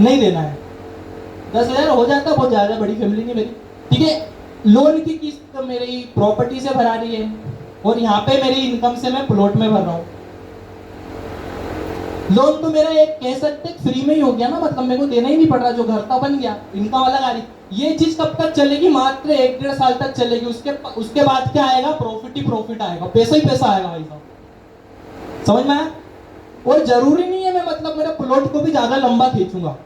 नहीं देना है। 10,000 हो जाता, बहुत ज़्यादा बड़ी फैमिली नहीं मेरी, ठीक है। लोन की किस्त मेरी प्रॉपर्टी से भरा रही है, और यहाँ पे मेरी इनकम से मैं प्लॉट में भर रहा हूँ। लोन तो मेरा एक कह सकते फ्री में ही हो गया ना, मतलब मेरे को देना ही नहीं पड़ रहा, जो घर का बन गया, इनकम वाला गाड़ी। ये चीज कब तक चलेगी? मात्र 1-1.5 साल तक चलेगी। उसके बाद क्या आएगा? प्रॉफिट ही प्रॉफिट आएगा, पैसा ही पैसा आएगा भाई साहब, समझ में आया? और जरूरी नहीं है मैं मतलब मेरा प्लॉट को भी ज्यादा लंबा खींचूंगा।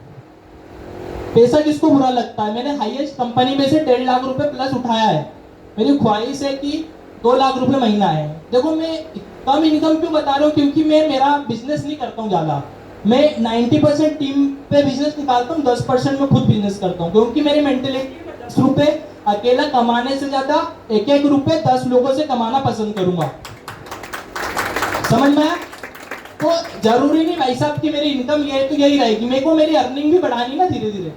पैसा किसको बुरा लगता है? मैंने हाईएस्ट कंपनी में से 1.5 लाख रुपए प्लस उठाया है। मेरी ख्वाहिश है कि 2 लाख रुपए महीना है। देखो मैं कम इनकम क्यों बता रहा हूँ, क्योंकि मैं मेरा बिजनेस नहीं करता हूँ ज्यादा। मैं 90% टीम पे बिजनेस निकालता हूँ, 10% में खुद बिजनेस करता हूँ, क्योंकि मेरी मेंटेलिटी 10 रुपए अकेला कमाने से ज्यादा 1-1 रुपए 10 लोगों से कमाना पसंद करूंगा। समझ में आया? तो जरूरी नहीं भाई साहब कि मेरी इनकम ये तो यही रहेगी, मेरे को मेरी अर्निंग भी बढ़ानी ना धीरे धीरे।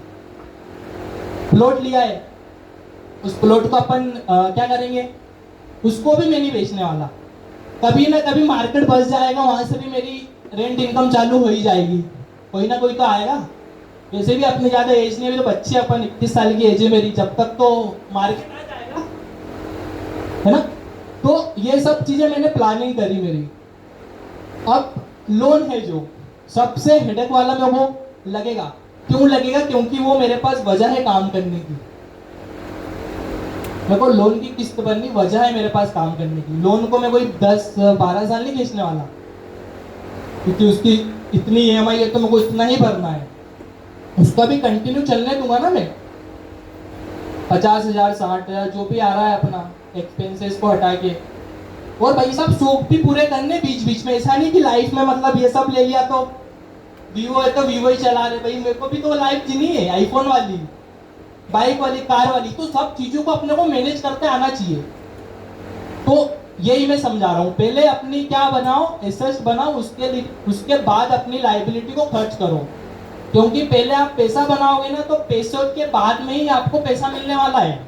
प्लॉट लिया है, उस प्लॉट को अपन क्या करेंगे? उसको भी मैं नहीं बेचने वाला। कभी ना कभी मार्केट बस जाएगा, वहां से भी मेरी रेंट इनकम चालू हो ही जाएगी, कोई ना कोई तो आएगा। वैसे भी अपनी ज्यादा एज नहीं है, तो बच्चे अपन 21 साल की एज है मेरी, जब तक तो मार्केट आ जाएगा, है ना? तो ये सब चीजें मैंने प्लानिंग करी मेरी। अब लोन है जो सबसे हेडेक वाला मेरे को लगेगा। क्यों लगेगा? क्योंकि वो मेरे पास वजह है काम करने की। मेरे को लोन की किस्त भरनी, वजह है मेरे पास काम करने की। लोन को मैं कोई 10-12 साल नहीं खींचने वाला, क्योंकि उसकी इतनी ईएमआई है तो मेरे को इतना ही भरना है। उसका भी कंटिन्यू चलने दूंगा ना मैं, 50,000 60,000 जो भी आ रहा है अपना एक्सपेंसेस को हटा के। और भाई साहब शौक भी पूरे करने बीच बीच में, ऐसा नहीं कि लाइफ में मतलब ये सब ले लिया तो वीवो है तो वीवो ही चला रहे। भाई मेरे को भी तो लाइफ जीनी है, आईफोन वाली, बाइक वाली, कार वाली। तो सब चीजों को अपने को मैनेज करते आना चाहिए। तो यही मैं समझा रहा हूँ, पहले अपनी क्या बनाओ, एसेट्स बनाओ, उसके बाद अपनी लाइबिलिटी को खर्च करो। क्योंकि पहले आप पैसा बनाओगे ना, तो पैसों के बाद में ही आपको पैसा मिलने वाला है।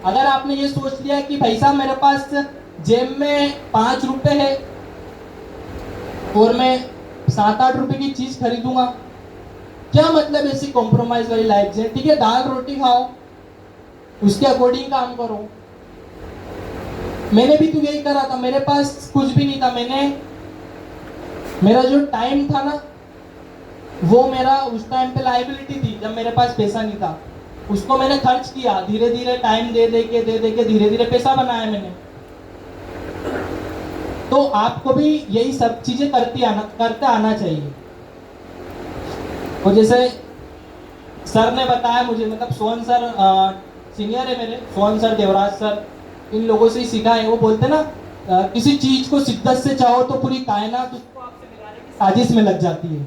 अगर आपने ये सोच लिया कि भाई साहब मेरे पास जेब में 5 रुपए है और मैं 7-8 रुपए की चीज खरीदूंगा, क्या मतलब ऐसी कॉम्प्रोमाइज वाली लाइफ है? ठीक है, दाल रोटी खाओ, उसके अकॉर्डिंग काम करो। मैंने भी तो यही करा था, मेरे पास कुछ भी नहीं था। मेरा जो टाइम था ना, वो मेरा उस टाइम पे लाइबिलिटी थी, जब मेरे पास पैसा नहीं था। उसको मैंने खर्च किया, धीरे धीरे टाइम दे दे के धीरे धीरे पैसा बनाया मैंने। तो आपको भी यही सब चीजें करते आना चाहिए। और जैसे सर ने बताया मुझे, मतलब सोहन सर सीनियर है मेरे, सोहन सर, देवराज सर, इन लोगों से ही सीखा है। वो बोलते ना किसी चीज को शिद्दत से चाहो तो पूरी कायनात उसको आपसे मिलाने की साजिश में लग जाती है।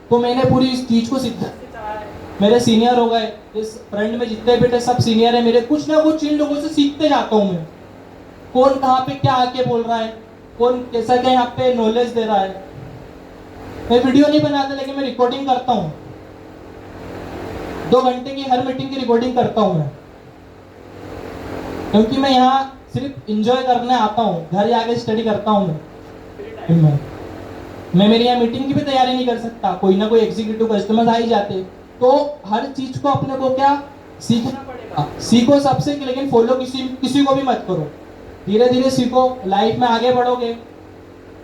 तो मैंने पूरी इस चीज को शिद्दत से चाहा है। मेरे सीनियर हो गए, इस फ्रेंड में जितने बेटे सब सीनियर है मेरे, कुछ ना कुछ इन लोगों से सीखते जाता हूँ मैं। कौन कहाँ पे क्या आके बोल रहा है, कौन कैसा क्या यहाँ पे नॉलेज दे रहा है। मैं वीडियो नहीं बनाता, लेकिन मैं रिकॉर्डिंग करता हूँ। 2 घंटे की हर मीटिंग की रिकॉर्डिंग करता हूँ मैं, क्योंकि मैं यहाँ सिर्फ एंजॉय करने आता हूँ, घर जाके स्टडी करता हूँ मैं मेरी यहाँ मीटिंग की भी तैयारी नहीं कर सकता, कोई ना कोई एग्जीक्यूटिव कस्टमर्स आ ही जाते। तो हर चीज को अपने को क्या सीखना पड़ेगा। सीखो सबसे, लेकिन फॉलो किसी को भी मत करो। धीरे धीरे सीखो, लाइफ में आगे बढ़ोगे।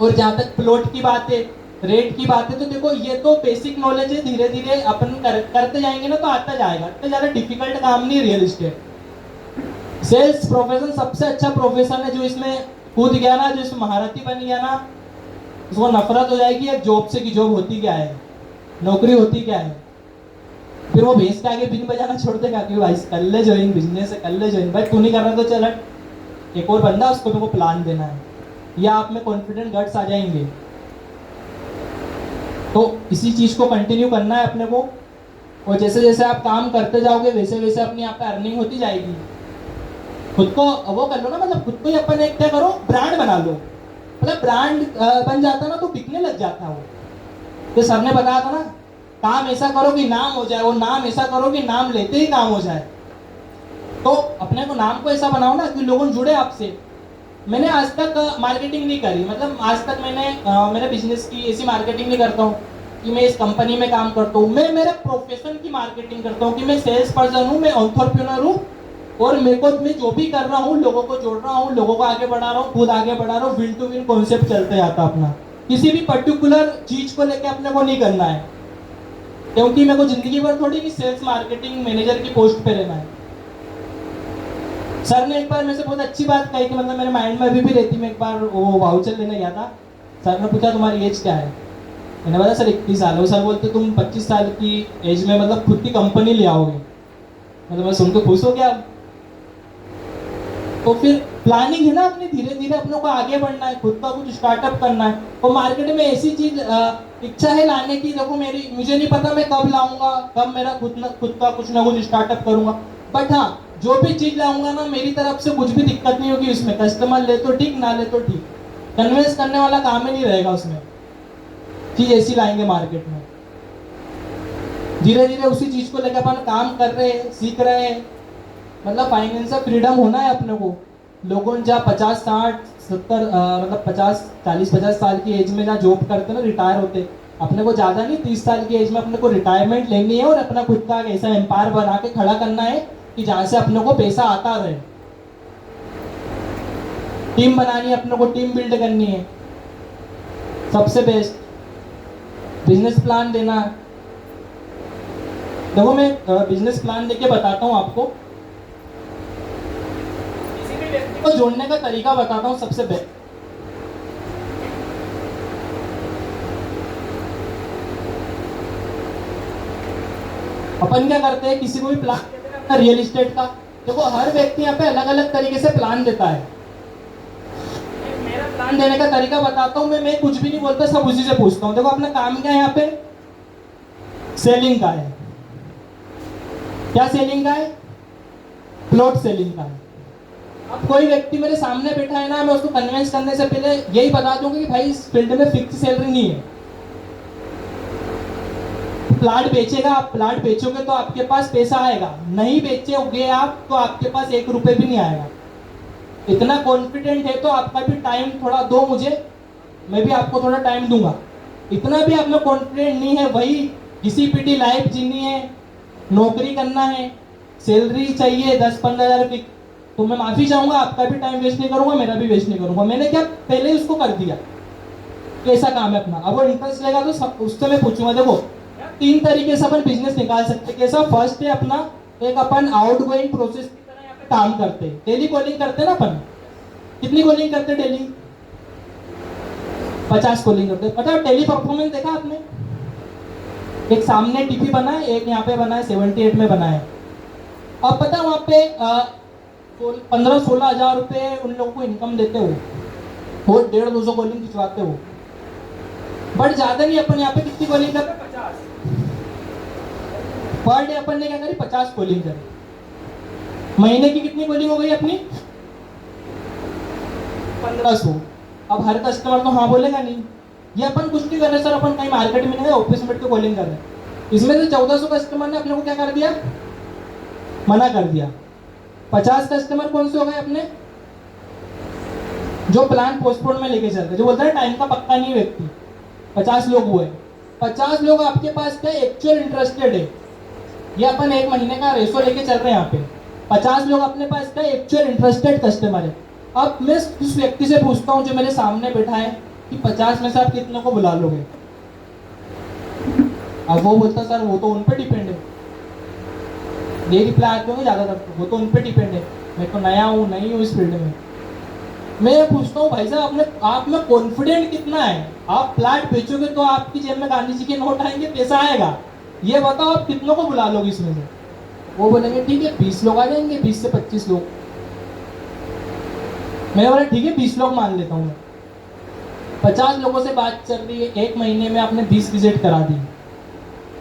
और जहाँ तक प्लॉट की बात है, रेट की बात है, तो देखो ये तो बेसिक नॉलेज है, धीरे धीरे अपन करते जाएंगे ना तो आता जाएगा। इतना ज्यादा डिफिकल्ट काम नहीं रियल एस्टेट। सेल्स प्रोफेशन सबसे अच्छा प्रोफेशन है। जो इसमें कूद गया ना, जो इसमें महारथी बन गया ना, उसको नफरत हो जाएगी एक जॉब से कि जॉब होती क्या है, नौकरी होती क्या है। फिर वो भैंस के आगे बीन बजाना छोड़ देगा कि भाई कर ले ज्वाइन, बिजनेस है कर ले ज्वाइन। भाई तू नहीं कर रहा तो चल, एक और बंदा उसको मेरे को प्लान देना है, या आप में कॉन्फिडेंट गट्स आ जाएंगे। तो इसी चीज को कंटिन्यू करना है अपने को। और जैसे जैसे आप काम करते जाओगे वैसे वैसे अपनी यहाँ पे अर्निंग होती जाएगी। खुद को वो कर लो ना, मतलब खुद को ही अपन एक क्या करो, ब्रांड बना लो। मतलब ब्रांड बन जाता ना तो बिकने लग जाता वो। तो सर ने बताया था ना, काम ऐसा करो कि नाम हो जाए, और नाम ऐसा करो कि नाम लेते ही काम हो जाए। तो अपने को नाम को ऐसा बनाओ ना कि लोग जुड़े आपसे। मैंने आज तक मार्केटिंग नहीं करी, मतलब आज तक मैंने मेरे बिजनेस की ऐसी मार्केटिंग नहीं करता हूँ कि मैं इस कंपनी में काम करता हूँ, मैं मेरे प्रोफेशन की मार्केटिंग करता हूँ कि मैं सेल्स पर्सन हूँ, मैं एंटरप्रेन्योर हूँ, और मैं जो भी कर रहा हूँ लोगों को जोड़ रहा हूँ, लोगों को आगे बढ़ा रहा हूँ, खुद आगे बढ़ा रहा हूँ। विन टू विन कॉन्सेप्ट चलते जाता अपना, किसी भी पर्टिकुलर चीज को लेके अपने को नहीं करना है, क्योंकि मेरे को जिंदगी भर थोड़ी कि सेल्स मार्केटिंग मैनेजर की पोस्ट पे रहना है। सर ने एक बार मेरे से बहुत अच्छी बात कही कि मतलब मेरे माइंड में अभी भी रहती। मैं एक बार वो वाउचर लेने गया था, सर ने पूछा तुम्हारी एज क्या है, मैंने बताया सर 21 साल है। सर बोलते तुम 25 साल की एज में मतलब खुद की कंपनी ले आओगे। मतलब मैं सुन के खुश हो गया। तो फिर प्लानिंग है ना अपनी, धीरे धीरे अपनों को आगे बढ़ना है, खुद का कुछ स्टार्टअप करना है। और मार्केट में ऐसी चीज इच्छा है लाने की, देखो मेरी मुझे नहीं पता मैं कब लाऊंगा, कब मेरा खुद का कुछ ना कुछ स्टार्टअप करूंगा, बट हाँ जो भी चीज लाऊंगा ना मेरी तरफ से कुछ भी दिक्कत नहीं होगी उसमें। कस्टमर ले तो ठीक, ना ले तो ठीक, कन्विंस करने वाला काम ही नहीं रहेगा उसमें। चीज ऐसी लाएंगे मार्केट में, धीरे धीरे उसी चीज को लेकर अपन काम कर रहे हैं, सीख रहे हैं। मतलब फाइनेंशियल फ्रीडम होना है अपने को। लोगों जहाँ 50 60 70 मतलब 50 साल की एज में जहाँ जॉब करते ना, रिटायर होते, अपने को ज्यादा नहीं 30 साल की एज में अपने को रिटायरमेंट लेनी है और अपना खुद का ऐसा एम्पायर बना के खड़ा करना है कि जहाँ से अपने को पैसा आता रहे। टीम बनानी है अपने को, टीम बिल्ड करनी है। सबसे बेस्ट बिजनेस प्लान देना। देखो मैं बिजनेस प्लान देके बताता हूँ आपको, किसी भी व्यक्ति को जोड़ने का तरीका बताता हूँ सबसे बेस्ट। अपन क्या करते हैं, किसी को भी प्लान देते हैं अपना रियल एस्टेट का। देखो हर व्यक्ति यहाँ पे अलग अलग तरीके से प्लान देता है। मेरा प्लान देने का तरीका बताता हूँ। मैं कुछ भी नहीं बोलता, सब उसी से पूछता हूँ। देखो अपना काम क्या है यहाँ पे, सेलिंग का है। क्या सेलिंग का है? प्लॉट सेलिंग का है। अब कोई व्यक्ति मेरे सामने बैठा है ना, मैं उसको कन्विंस करने से पहले यही बता दूंगा कि भाई इस फील्ड में फिक्स सैलरी नहीं है। प्लाट बेचेगा, आप प्लाट बेचोगे तो आपके पास पैसा आएगा, नहीं बेचोगे आप तो आपके पास 1 रुपए भी नहीं आएगा। इतना कॉन्फिडेंट है तो आपका भी टाइम थोड़ा दो मुझे, मैं भी आपको थोड़ा टाइम दूंगा। इतना भी आप में कॉन्फिडेंट नहीं है, वही घिसी पिटी लाइफ जीनी है, नौकरी करना है, सैलरी चाहिए 10-15 हज़ार की, तो मैं माफी चाहूंगा, आपका भी टाइम वेस्ट नहीं करूंगा, मेरा भी वेस्ट नहीं करूंगा। मैंने क्या पहले ही उसको कर दिया, कैसा काम है अपना। अब वो इंटरेस्ट लेगा तो उससे मैं पूछूंगा। देखो 3 तरीके से अपन बिजनेस निकाल सकते हैं। कैसा? फर्स्ट है अपना, एक अपन आउट गोइंग प्रोसेस की तरह यहाँ पे काम करते हैं, डेली कॉलिंग करते हैं ना अपन। कितनी कॉलिंग करते हैं डेली? 50 कॉलिंग करते हैं। पता है टेली परफॉर्मेंस देखा आपने? एक सामने टीपी बना है, एक यहाँ पे बना है 78 में बना है। अब पता है वहाँ पे 15-16 हज़ार रुपये उन लोगों को इनकम देते हो, वो 150-200 कॉलिंग खिंचवाते हो, बट ज्यादा नहीं। अपन यहाँ पे कितनी कॉलिंग कर रहे हैं? 50 पर डे। अपन ने क्या करी? 50 कॉलिंग करी। महीने की कितनी कॉलिंग हो गई अपनी? 1500। अब हर कस्टमर तो हाँ बोलेगा नहीं। ये अपन कुछ नहीं कर रहे सर, अपन कहीं मार्केट में नहीं, ऑफिस में बैठ के कॉलिंग कर रहे हैं। इसमें से 1400 कस्टमर ने अपने को क्या कर दिया? मना कर दिया। 50 कस्टमर कौन से हो गए अपने? जो प्लान पोस्टपोन में लेके चलते, जो बोलता है टाइम का पक्का नहीं व्यक्ति। 50 लोग हुए। 50 लोग आपके पास क्या एक्चुअल इंटरेस्टेड है, ये अपन 1 महीने का रेशो लेके चल रहे हैं यहाँ पे। 50 लोग अपने पास क्या एक्चुअल इंटरेस्टेड कस्टमर है। अब मैं उस व्यक्ति से पूछता हूँ जो मेरे सामने बैठा है कि 50 में से आप कितनों को बुला लोगे? अब वो बोलता सर वो तो उन पे डिपेंड है। ये रिप्लाई आते होंगे ज्यादातर, वो तो उन पे डिपेंड है, मैं तो नया हूँ, नहीं हूँ इस फील्ड में। मैं पूछता हूँ भाई साहब आप में कॉन्फिडेंट कितना है? आप प्लाट बेचोगे तो आपकी जेब में गांधी जी के नोट आएंगे, पैसा आएगा, ये बताओ आप कितनों को बुला लोगे इसमें से? वो बोलेंगे ठीक है 20 लोग आ जाएंगे, 20 से 25 लोग। मैंने बोला ठीक है 20 लोग मान लेता हूँ मैं। 50 लोगों से बात चल रही है, 1 महीने में आपने 20 विजिट करा दी।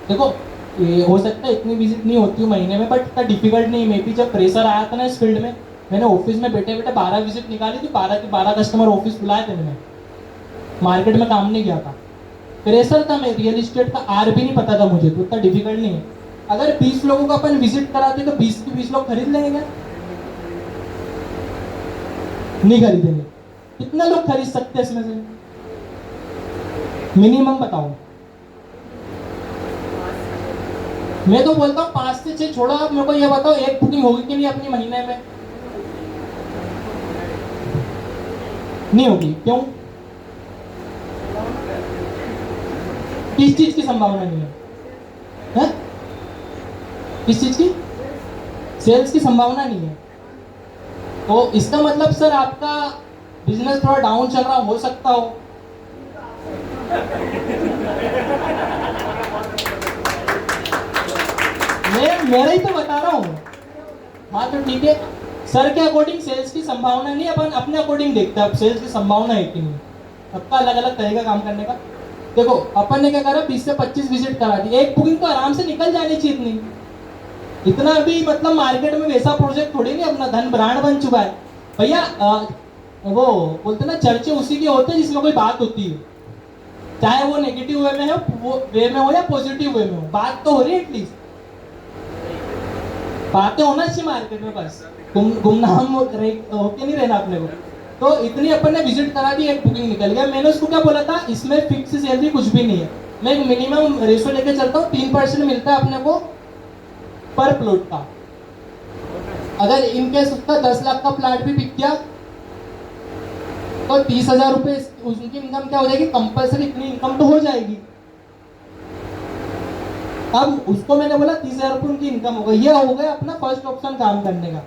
देखो ये हो सकता है इतनी विजिट नहीं होती महीने में, बट इतना डिफिकल्ट नहीं। मैं भी जब प्रेशर आया था ना इस फील्ड में, मैंने ऑफिस में बैठे बैठे 12 विजिट निकाली थी। 12 के 12 कस्टमर ऑफिस बुलाए थे मैंने, मार्केट में काम नहीं किया था, प्रेशर था। मैं रियल एस्टेट का आर भी नहीं पता था मुझे, तो इतना डिफिकल्ट नहीं है। अगर 20 लोगों का अपन विजिट कराते तो 20 के 20 लोग खरीद लेंगे क्या? नहीं खरीदेंगे। कितने लोग खरीद सकते हैं इसमें से? मिनिमम बताओ। मैं तो बोलता हूँ 5 से 6 छोड़ो, आप मेरे को ये बताओ एक बुकिंग होगी कि नहीं अपनी महीने में? नहीं होगी, क्यों? किस चीज की संभावना नहीं है? किस चीज की? सेल्स की संभावना नहीं है। तो इसका मतलब सर आपका बिजनेस थोड़ा डाउन चल रहा हो सकता हो। मैं मेरा ही तो बता रहा हूँ। हाँ तो ठीक है, सर के अकॉर्डिंग सेल्स की संभावना नहीं, अपन अपने अकॉर्डिंग देखते हैं अब सेल्स की संभावना है कि नहीं। सबका अलग अलग तरीका काम करने का। देखो अपन ने क्या करा, 20 से 25 विजिट करा दी, एक बुकिंग तो आराम से निकल जानी चाहिए इतनी। इतना भी मतलब मार्केट में वैसा प्रोजेक्ट थोड़ी नहीं, अपना धन ब्रांड बन चुका है भैया। वो बोलते ना चर्चे उसी के होते हैं जिसमें कोई बात होती है, चाहे वो नेगेटिव वे में हो, वो वे में हो या पॉजिटिव वे में हो, बात तो हो रही है एटलीस्ट। बातें होना चाहिए मार्केट में, बस गुमनाम होके नहीं रहना अपने को। तो इतनी अपन ने विजिट करा दी, एक बुकिंग निकल गया। मैंने उसको क्या बोला था, इसमें फिक्स सैलरी कुछ भी नहीं है, मैं एक मिनिमम रेशो लेके चलता हूँ, 3% मिलता है अपने को पर प्लॉट का। अगर इनकेस उसका 10 लाख का प्लाट भी बिक गया तो 30,000 रुपए उनकी इनकम क्या हो जाएगी, कंपल्सरी इतनी इनकम तो हो जाएगी। अब उसको मैंने बोला 30,000 रुपये उनकी इनकम हो गई, ये हो गया अपना फर्स्ट ऑप्शन काम करने का।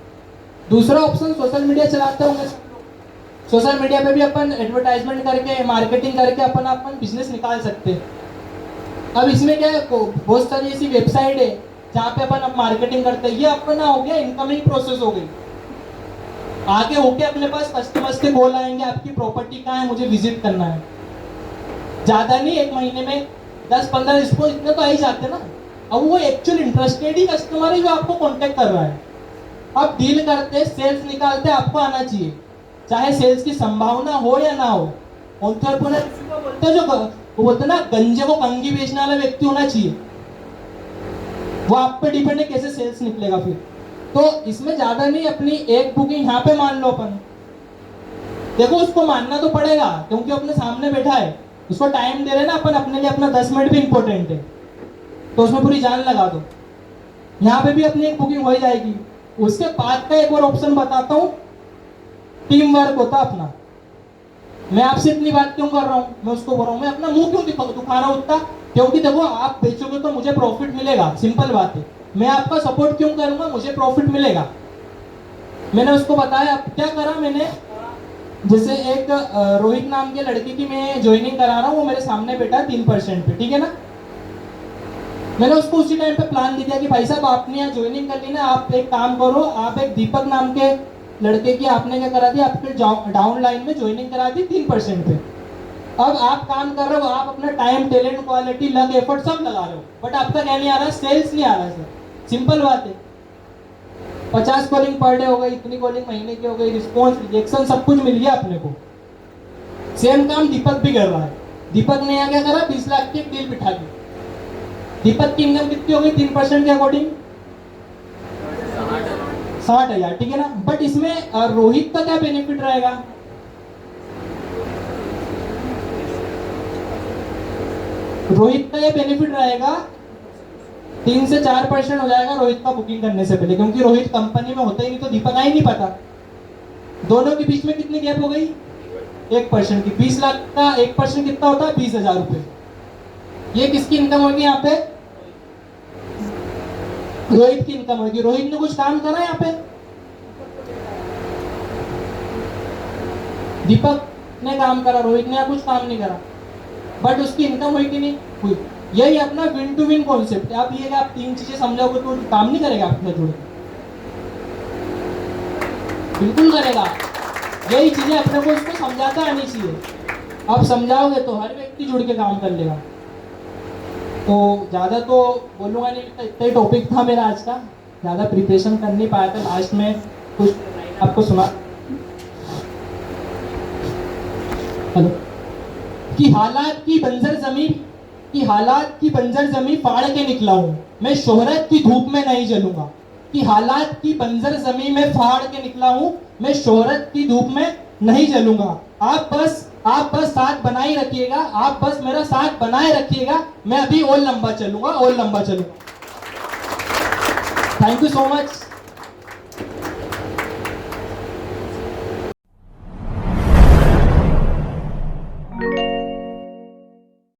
दूसरा ऑप्शन सोशल मीडिया चलाते होंगे, सोशल मीडिया पे भी अपन एडवर्टाइजमेंट करके मार्केटिंग करके अपन बिजनेस निकाल सकते हैं। अब इसमें क्या है, बहुत सारी ऐसी वेबसाइट है जहाँ पे अपन मार्केटिंग करते हैं, ये अपना हो गया इनकमिंग प्रोसेस हो गई। आगे होके अपने पास कस्टमर्स के कॉल आएंगे, आपकी प्रॉपर्टी कहाँ है, मुझे विजिट करना है। ज्यादा नहीं, एक महीने में 10-15 रिस्पॉन्स इतने तो आ ही जाते ना। अब वो एक्चुअल इंटरेस्टेड ही कस्टमर है जो आपको कांटेक्ट कर रहा है। अब डील करते, सेल्स निकालते आपको आना चाहिए, चाहे सेल्स की संभावना हो या ना हो। एंटरप्रेन्योर बोलते जो वो बोलते ना गंजे को कंगी बेचने वाला व्यक्ति होना चाहिए, वो आप पे डिपेंड है कैसे सेल्स निकलेगा फिर। तो इसमें ज्यादा नहीं, अपनी एक बुकिंग यहाँ पे मान लो अपन, देखो उसको मानना तो पड़ेगा क्योंकि अपने सामने बैठा है, उसको टाइम दे रहे ना अपन, अपने लिए अपना 10 मिनट भी इंपॉर्टेंट है, तो उसमें पूरी जान लगा दो। यहाँ पे भी अपनी एक बुकिंग हो जाएगी। उसके बाद का एक और ऑप्शन बताता हूँ, टीम वर्क होता अपना। मैं आपसे इतनी बात क्यों कर रहा हूँ, मैं उसको बोल रहा हूँ, मैं अपना मुंह क्यों दिखा रहा हूँ उतना, क्योंकि देखो आप बेचोगे तो मुझे प्रॉफिट मिलेगा, सिंपल बात है। मैं आपका सपोर्ट क्यों करूंगा, मुझे प्रॉफिट मिलेगा। मैंने उसको बताया क्या करा मैंने, जैसे एक रोहित नाम के लड़के की मैं ज्वाइनिंग करा रहा हूँ, वो मेरे सामने बैठा है 3% पे, ठीक है ना। मैंने उसको उसी टाइम पे प्लान दे दिया कि भाई साहब आपने यहाँ ज्वाइनिंग कर ली ना, आप एक काम करो, आप एक दीपक नाम के लड़के की आपने क्या करा दिया, आपके डाउन लाइन में ज्वाइनिंग करा दी 3% पे। अब आप काम कर रहे हो, आप अपना time, talent, quality, luck, effort सब लगा रहे हो, बट आपका क्या नहीं आ रहा, सेल्स नहीं आ रहा सर। सिंपल बात है, 50 कॉलिंग पर डे हो गई, इतनी कॉलिंग महीने की हो गई, रिस्पॉन्स, रिजेक्शन सब कुछ मिल गया अपने को। सेम काम दीपक भी कर रहा है। दीपक ने यहाँ क्या करा, 20 लाख की डील बिठा दी। दीपक की इनकम कितनी हो गई 3% के अकॉर्डिंग, 60,000, ठीक है ना। बट इसमें रोहित का क्या बेनिफिट रहेगा, रोहित का ये बेनिफिट रहेगा 3 से 4% हो जाएगा रोहित का बुकिंग करने से पहले, क्योंकि रोहित कंपनी में होता ही नहीं तो दीपक का ही नहीं पता। दोनों के बीच में कितनी गैप हो गई, 1% की। 20 लाख का 1% कितना होता है, 20,000 रुपए। ये किसकी इनकम होगी यहाँ पे, रोहित की इनकम होगी। रोहित ने कुछ काम करा यहाँ पे, दीपक ने काम करा, रोहित ने यहाँ कुछ काम नहीं करा, बट उसकी इनकम हुई कि नहीं हुई। यही अपना विन टू विन कॉन्सेप्ट है। आप ये आप 3 चीजें समझोगे तो काम नहीं करेगा आपके जुड़, बिल्कुल करेगा। यही चीजें अपने को उसको समझाता आनी चाहिए। आप समझाओगे तो हर व्यक्ति जुड़ के काम कर लेगा। तो ज्यादा तो बोलूंगा नहीं, इतना ही टॉपिक था मेरा आज का, ज्यादा प्रिपरेशन कर नहीं पाया था, लास्ट में कुछ आपको सुना। हेलो, कि हालात की बंजर जमीन फाड़ के निकला हूं, मैं शोहरत की धूप में नहीं जलूंगा। कि हालात की बंजर जमीन में फाड़ के निकला हूं, मैं शोहरत की धूप में नहीं जलूंगा। आप बस साथ बनाए रखिएगा, आप बस मेरा साथ बनाए रखिएगा, मैं अभी और लंबा चलूंगा, और लंबा चलूंगा। Thank you so much.